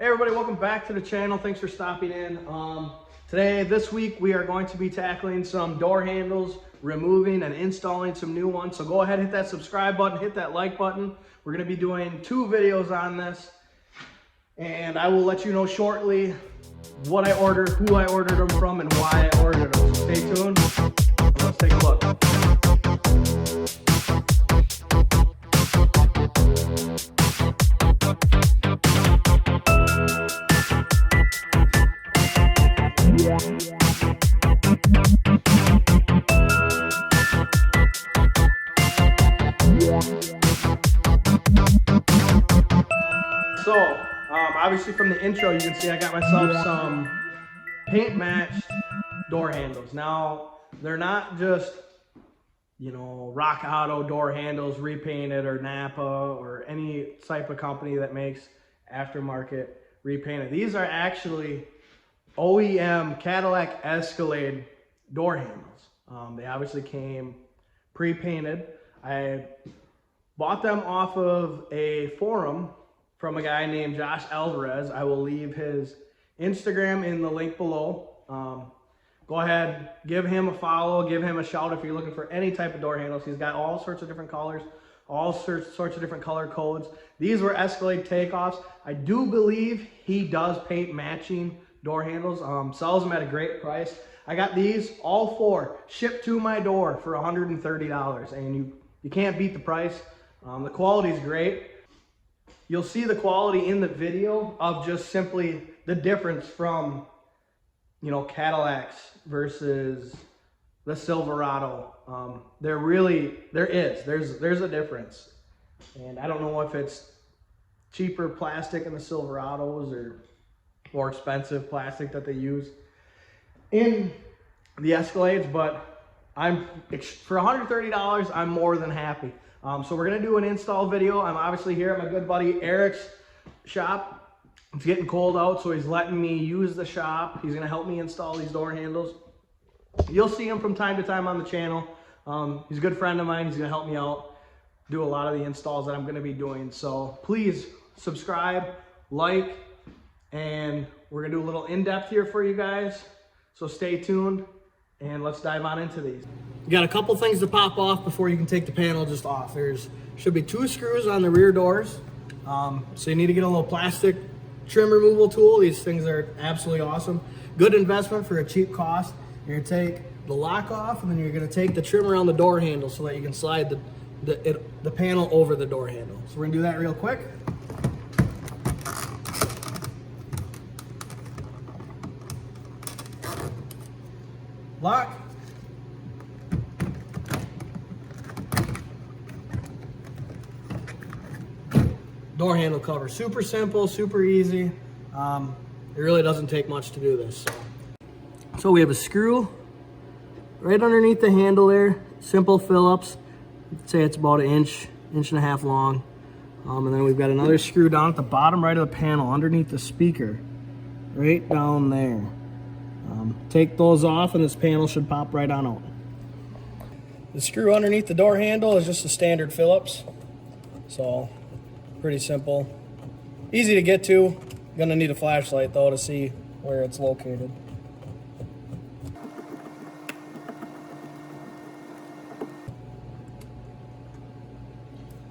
Hey everybody, welcome back to the channel. Thanks for stopping in. This week, we are going to be tackling some door handles, removing and installing some new ones. So go ahead, hit that subscribe button, hit that like button. We're gonna be doing 2 videos on this. And I will let you know shortly what I ordered, who I ordered them from, and why I ordered them. So stay tuned, let's take a look. So, obviously from the intro, you can see I got myself some paint matched door handles. Now, they're not just, Rock Auto door handles repainted or Napa or any type of company that makes aftermarket repainted. These are actually OEM Cadillac Escalade door handles. They obviously came pre-painted. I bought them off of a forum from a guy named Josh Alvarez. I will leave his Instagram in the link below. Go ahead, give him a follow, give him a shout if you're looking for any type of door handles. He's got all sorts of different colors, all sorts of different color codes. These were Escalade takeoffs. I do believe he does paint matching door handles, sells them at a great price. I got these, all 4, shipped to my door for $130, and you can't beat the price. The quality is great. You'll see the quality in the video of just simply the difference from, Cadillacs versus the Silverado. There's a difference. And I don't know if it's cheaper plastic in the Silverados or more expensive plastic that they use in the Escalades, but for $130, I'm more than happy. So we're gonna do an install video. I'm obviously here at my good buddy Eric's shop. It's getting cold out, so he's letting me use the shop. He's gonna help me install these door handles. You'll see him from time to time on the channel. He's a good friend of mine. He's gonna help me out, do a lot of the installs that I'm gonna be doing. So please subscribe, like, and we're gonna do a little in-depth here for you guys. So stay tuned and let's dive on into these. You got a couple things to pop off before you can take the panel just off. There's should be 2 screws on the rear doors. So you need to get a little plastic trim removal tool. These things are absolutely awesome. Good investment for a cheap cost. You're gonna take the lock off, and then you're gonna take the trim around the door handle so that you can slide the panel over the door handle. So we're gonna do that real quick. Lock. Door handle cover. Super simple, super easy. It really doesn't take much to do this. So we have a screw right underneath the handle there. Simple Phillips. I'd say it's about an inch and a half long. And then we've got another screw down at the bottom right of the panel underneath the speaker. Right down there. Take those off and this panel should pop right on out. The screw underneath the door handle is just a standard Phillips. So pretty simple. Easy to get to. Gonna need a flashlight though to see where it's located.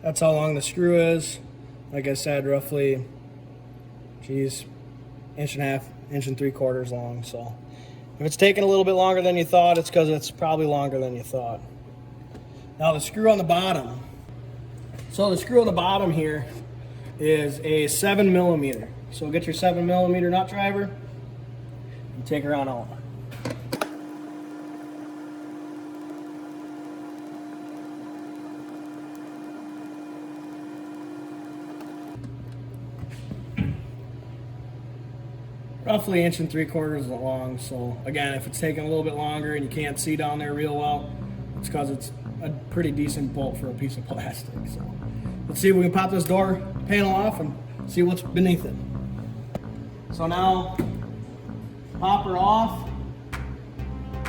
That's how long the screw is. Like I said, roughly, inch and a half, 1.75 inches long. So if it's taking a little bit longer than you thought, it's because it's probably longer than you thought. Now the screw on the bottom. So the screw on the bottom here is a 7mm. So get your 7mm nut driver and take her on out. Roughly 1.75 inches long. So again, if it's taking a little bit longer and you can't see down there real well, it's because it's a pretty decent bolt for a piece of plastic. So let's see if we can pop this door panel off and see what's beneath it. So now, pop her off,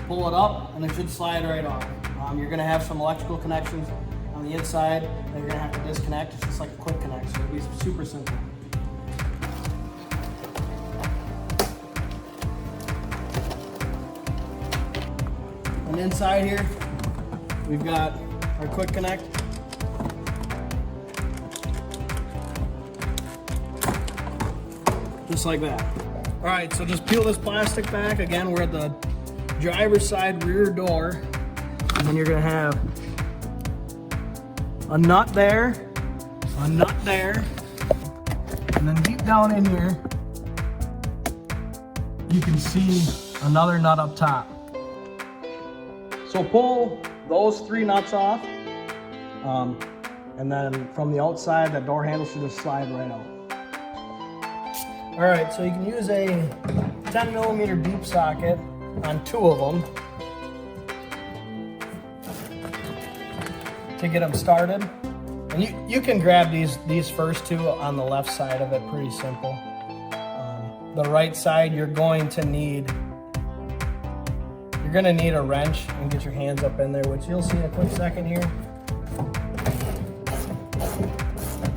pull it up, and it should slide right off. You're gonna have some electrical connections on the inside that you're gonna have to disconnect. It's just like a quick connection. It'll be super simple. And inside here, we've got our quick connect. Just like that. All right, so just peel this plastic back. Again, we're at the driver's side rear door. And then you're gonna have a nut there, and then deep down in here, you can see another nut up top. So pull those 3 nuts off, and then from the outside, that door handle should just slide right out. All right, so you can use a 10mm deep socket on 2 of them to get them started. And you can grab these first 2 on the left side of it, pretty simple. The right side, you're gonna need a wrench and get your hands up in there, which you'll see in a quick second here.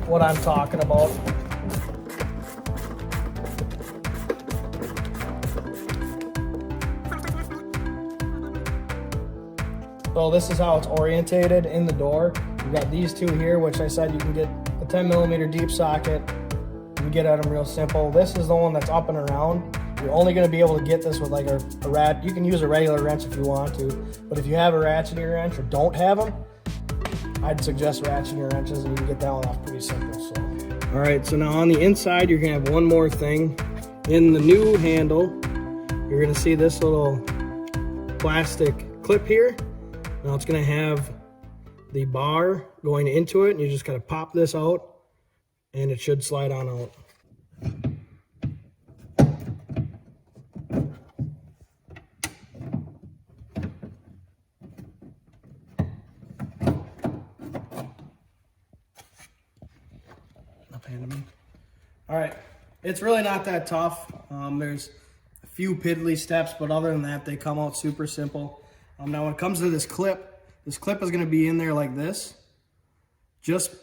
What I'm talking about. So this is how it's orientated in the door. You've got these 2 here, which I said you can get a 10mm deep socket. You get at them real simple. This is the one that's up and around. You're only going to be able to get this with like a rat. You can use a regular wrench if you want to, but if you have a ratcheting wrench or don't have them, I'd suggest ratcheting wrenches, and you can get that one off pretty simple. So, all right. So now on the inside, you're going to have one more thing. In the new handle, you're going to see this little plastic clip here. Now it's going to have the bar going into it, and you just got to pop this out, and it should slide on out. All right, it's really not that tough. There's a few piddly steps, but other than that, they come out super simple. Now when it comes to this clip is going to be in there like this. Just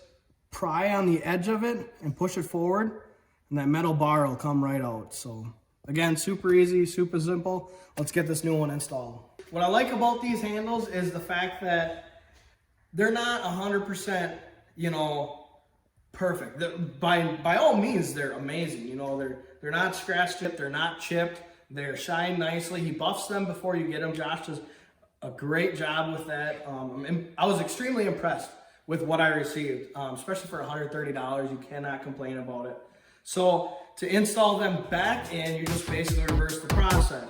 pry on the edge of it and push it forward, and that metal bar will come right out. So again, super easy, super simple. Let's get this new one installed. What I like about these handles is the fact that they're not 100%, perfect. By all means, they're amazing. They're not scratched up, they're not chipped, they're shined nicely. He buffs them before you get them. Josh does a great job with that. I was extremely impressed with what I received, especially for $130. You cannot complain about it. So to install them back in, you just basically reverse the process.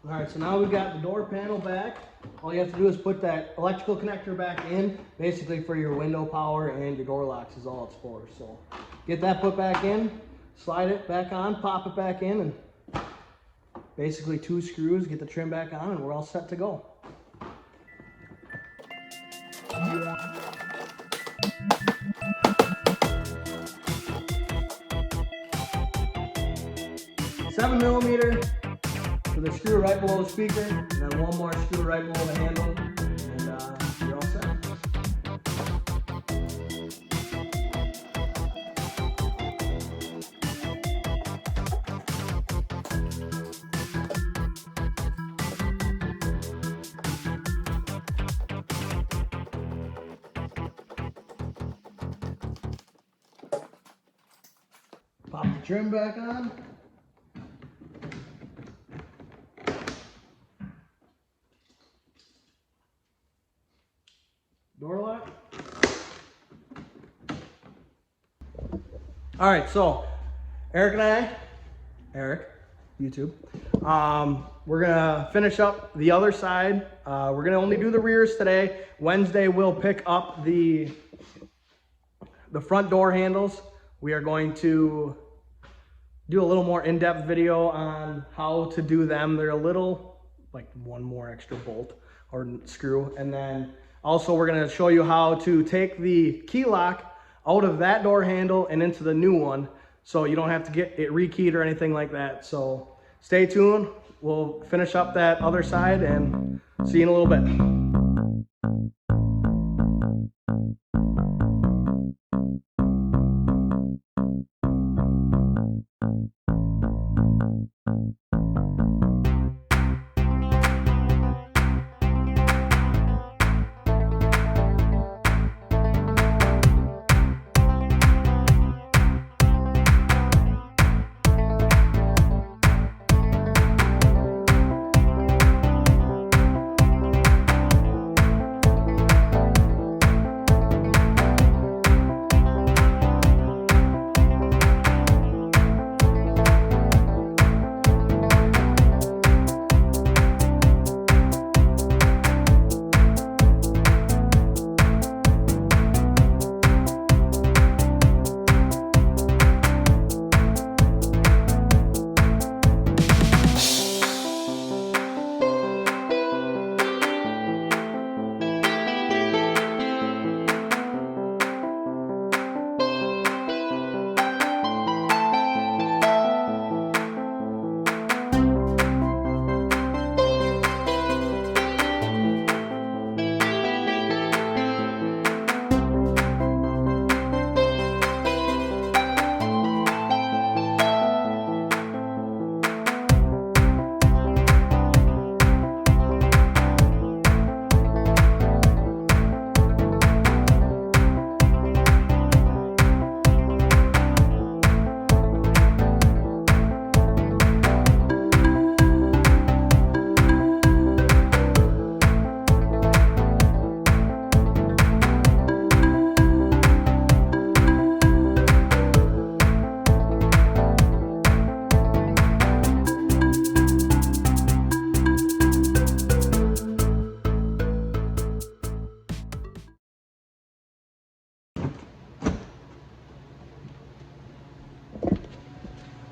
All right, so now we've got the door panel back. All you have to do is put that electrical connector back in, basically for your window power and your door locks is all it's for. So get that put back in, slide it back on, pop it back in, and basically 2 screws, get the trim back on, and we're all set to go. Seven millimeter with a screw right below the speaker, and then one more screw right below the handle, and you're all set. Pop the trim back on. Door lock. All right, so Eric and I, YouTube, we're gonna finish up the other side. We're gonna only do the rears today. Wednesday we'll pick up the front door handles. We are going to do a little more in-depth video on how to do them. They're a little, like one more extra bolt. or screw. And then also we're gonna show you how to take the key lock out of that door handle and into the new one, so you don't have to get it rekeyed or anything like that. So stay tuned. We'll finish up that other side and see you in a little bit.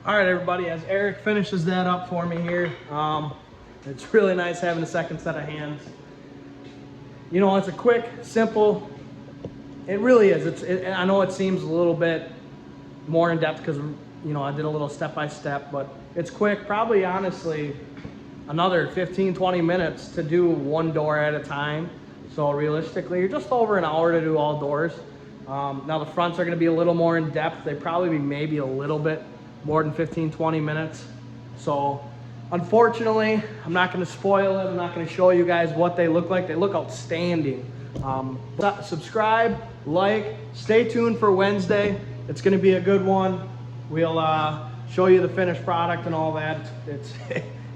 All right, everybody, as Eric finishes that up for me here, it's really nice having a second set of hands. You know, it's a quick, simple, it really is. I know it seems a little bit more in depth because, you know, I did a little step-by-step, but it's quick, probably honestly another 15-20 minutes to do one door at a time. So realistically, you're just over an hour to do all doors. Now the fronts are going to be a little more in depth. They probably be maybe a little bit more than 15-20 minutes. So unfortunately, I'm not going to spoil it. I'm not going to show you guys what they look like. They look outstanding. Subscribe, like, stay tuned for Wednesday. It's going to be a good one. We'll show you the finished product and all that.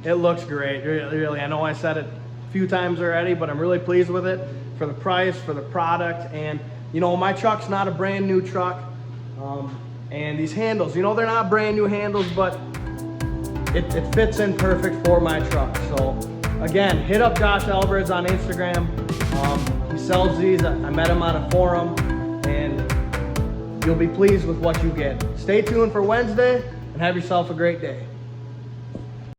It looks great, really. I know I said it a few times already, but I'm really pleased with it for the price, for the product. And you know, my truck's not a brand new truck. And these handles, you know, they're not brand new handles, but it fits in perfect for my truck. So again, hit up Josh Alvarez on Instagram. He sells these. I met him on a forum, and you'll be pleased with what you get. Stay tuned for Wednesday and have yourself a great day.